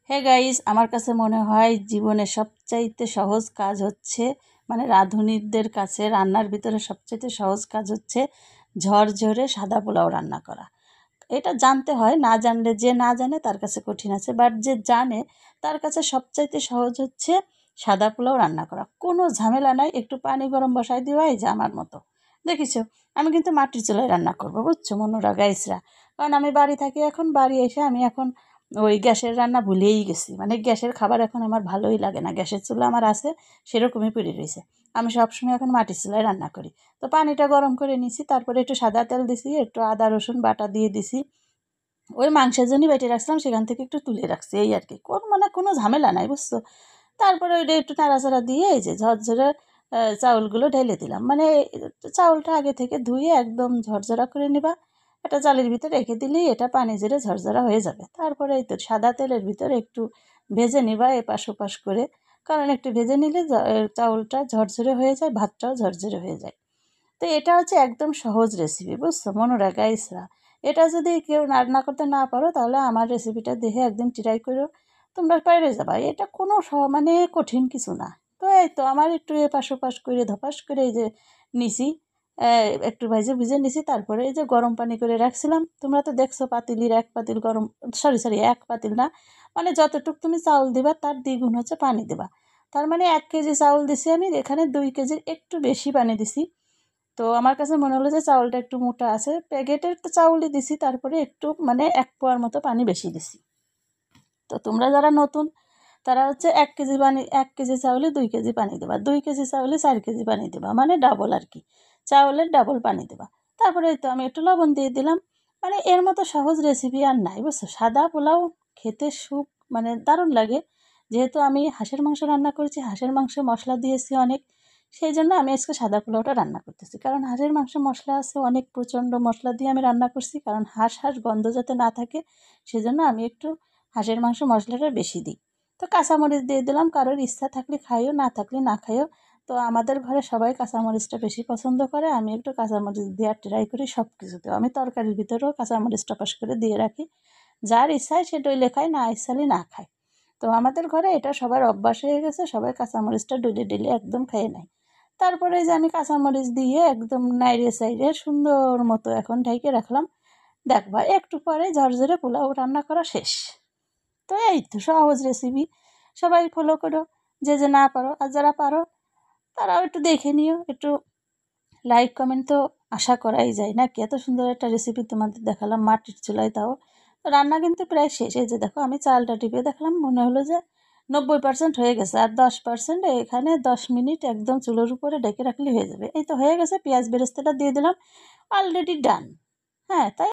Hey guys, আমার কাছে মনে হয় জীবনে সবচাইতে সহজ কাজ হচ্ছে, মানে রাঁধুনিদের কাছে রান্নার ভিতরে সবচাইতে সহজ কাজ হচ্ছে ঝরঝরে সাদা পোলাও রান্না করা। এটা জানতে হয়, না জানলে, যে না জানে তার কাছে কঠিন আছে, বাট যে জানে তার কাছে সবচাইতে সহজ হচ্ছে সাদা পোলাও রান্না করা। কোনো ঝামেলা নাই, একটু পানি গরম বসাই দিবা, এই যে আমার মতো দেখিছো। আমি কিন্তু মাটির চুলায় রান্না করবো, বুঝছো মনুরা গাইসরা, কারণ আমি বাড়ি থাকি। এখন বাড়ি এসে আমি এখন ওই গ্যাসের রান্না ভুলেই গেছি, মানে গ্যাসের খাবার এখন আমার ভালোই লাগে না। গ্যাসের চুলা আমার আছে, সেরকমই পড়ে রয়েছে। আমি সবসময় এখন মাটির চুলায় রান্না করি। তো পানিটা গরম করে নিছি, তারপরে একটু সাদা তেল দিছি, একটু আদা রসুন বাটা দিয়ে দিছি। ওই মাংসের জন্যই বেটে রাখছিলাম, সেখান থেকে একটু তুলে রাখছি, এই আর কি। মানে কোনো ঝামেলা নাই, বুঝছো। তারপরে ওইটা একটু নাড়াচাড়া দিয়ে এই যে ঝরঝরে চাউলগুলো ঢেলে দিলাম। মানে চাউলটা আগে থেকে ধুয়ে একদম ঝরঝরা করে নিবা। এটা চালের ভিতরে রেখে দিলেই এটা পানি ঝরে ঝরঝরা হয়ে যাবে। তারপরে এই তো সাদা তেলের ভিতরে একটু ভেজে নিবা এপাশ ওপাশ করে, কারণ একটু ভেজে নিলে চাউলটা ঝরঝরে হয়ে যায়, ভাতটাও ঝরঝরে হয়ে যায়। তো এটা হচ্ছে একদম সহজ রেসিপি, বুঝছো মনোরা গাইসরা। এটা যদি কেউ রান্না করতে না পারো, তাহলে আমার রেসিপিটা দেখে একদিন ট্রাই করো, তোমরা পেরে যাবা। এটা কোনো মানে কঠিন কিছু না। তো এই তো আমার একটু এপাশ ওপাশ করে ধপাস করে এই যে নিছি, একটু ভেজে ভুজে নিছি। তারপরে এই যে গরম পানি করে রাখছিলাম, তোমরা তো দেখছো পাতিলির এক পাতিল গরম, সরি সরি, এক পাতিল না, মানে যতটুক তুমি চাউল দিবা তার দ্বিগুণ হচ্ছে পানি দেবা। তার মানে 1 কেজি চাউল দিছি আমি, এখানে 2 কেজির একটু বেশি পানি দিছি। তো আমার কাছে মনে হলো যে চাউলটা একটু মোটা আছে, প্যাকেটের তো চাউলই দিছি, তারপরে একটু মানে 1 পোয়ার মতো পানি বেশি দিছি। তো তোমরা যারা নতুন, তারা হচ্ছে 1 কেজি পানি, 1 কেজি চাউলে 2 কেজি পানি দেবা, 2 কেজি চাউলে 4 কেজি পানি দেবা, মানে ডাবল আর কি, চাউলের ডাবল পানি দেবা। তারপরে এই তো আমি একটু লবণ দিয়ে দিলাম। মানে এর মতো সহজ রেসিপি আর নাই, বুঝছো। সাদা পোলাও খেতে মানে দারুণ লাগে। যেহেতু আমি হাঁসের মাংস রান্না করেছি, হাঁসের মাংসে মশলা দিয়েছি অনেক, সেই জন্য আমি আজকে সাদা পোলাওটা রান্না করতেছি। কারণ হাঁসের মাংসে মশলা আছে অনেক, প্রচণ্ড মশলা দিয়ে আমি রান্না করছি, কারণ হাঁস হাঁস গন্ধ যাতে না থাকে, সেজন্য আমি একটু হাঁসের মাংস মশলাটা বেশি দিই। তো কাঁচামরিচ দিয়ে দিলাম, কারোর ইচ্ছা থাকলে খাইও, না থাকলে না খাইও। তো আমাদের ঘরে সবাই কাঁচামরিচটা বেশি পছন্দ করে, আমি একটু কাঁচামরিচ দেওয়ার ট্রাই করি সব কিছুতে। আমি তরকারির ভিতরেও কাঁচামরিচটা পাশ করে দিয়ে রাখি, যার ইচ্ছায় সে ডইলে খায়, না ইচ্ছালে না খায়। তো আমাদের ঘরে এটা সবার অভ্যাস হয়ে গেছে, সবাই কাঁচামরিচটা ডইলে ডইলে একদম খেয়ে নেয়। তারপরে যে আমি কাঁচামরিচ দিয়ে একদম নাইড়ে সাইডে সুন্দর মতো এখন ঢেকে রাখলাম। দেখবা একটু পরে ঝরঝরে পোলাও রান্না করা শেষ। তো এই তো সহজ রেসিপি, সবাই ফলো করো, যে যে না পারো। আর যারা পারো তারাও একটু দেখে নিও, একটু লাইক কমেন্ট তো আশা করাই যায় নাকি। এত সুন্দর একটা রেসিপি তোমাদের দেখালাম মাটির চুলায়, তাও। তো রান্না কিন্তু প্রায় শেষ। এই যে দেখো আমি চালটা টিপে দেখলাম, মনে হলো যে 90% হয়ে গেছে, আর 10% এখানে 10 মিনিট একদম চুলোর উপরে ডেকে রাখলে হয়ে যাবে। এই তো হয়ে গেছে, পেঁয়াজ বেরেস্তাটা দিয়ে দিলাম, অলরেডি ডান। হ্যাঁ, তাই।